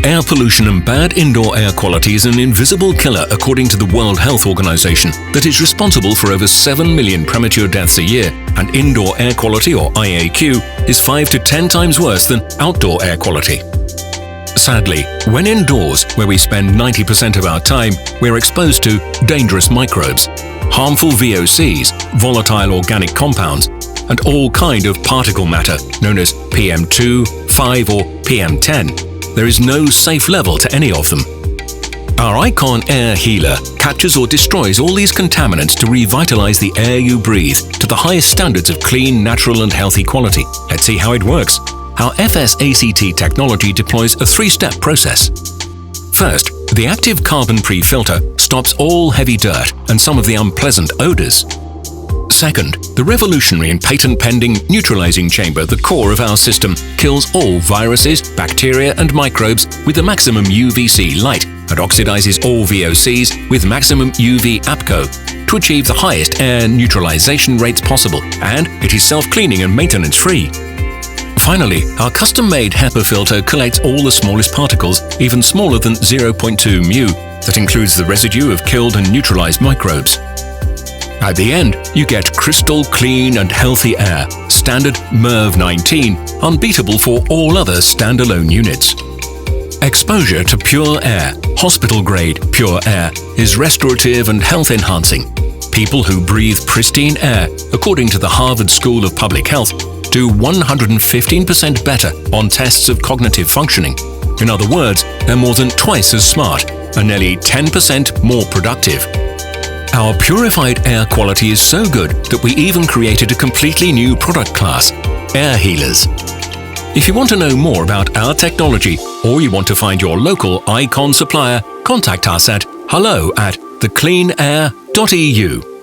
Air pollution and bad indoor air quality is an invisible killer according to the World Health Organization that is responsible for over 7 million premature deaths a year, and indoor air quality, or IAQ, is 5 to 10 times worse than outdoor air quality. Sadly, when indoors, where we spend 90% of our time, we're exposed to dangerous microbes, harmful VOCs, volatile organic compounds, and all kind of particle matter known as PM2, 5 or PM10. There is no safe level to any of them. Our iCon Air Healer captures or destroys all these contaminants to revitalize the air you breathe to the highest standards of clean, natural and healthy quality. Let's see how it works. Our FS-ACT technology deploys a three-step process. First, the active carbon pre-filter stops all heavy dirt and some of the unpleasant odors. Second, the revolutionary and patent-pending neutralizing chamber, the core of our system, kills all viruses, bacteria and microbes with the maximum UVC light and oxidizes all VOCs with maximum UV APCO to achieve the highest air neutralization rates possible, and it is self-cleaning and maintenance-free. Finally, our custom-made HEPA filter collects all the smallest particles, even smaller than 0.2 μ, that includes the residue of killed and neutralized microbes. At the end, you get crystal clean and healthy air, standard MERV 19, unbeatable for all other standalone units. Exposure to pure air, hospital-grade pure air, is restorative and health-enhancing. People who breathe pristine air, according to the Harvard School of Public Health, do 115% better on tests of cognitive functioning. In other words, they're more than twice as smart and nearly 10% more productive. Our purified air quality is so good that we even created a completely new product class, air healers. If you want to know more about our technology, or you want to find your local iCon supplier, contact us at hello@thecleanair.eu.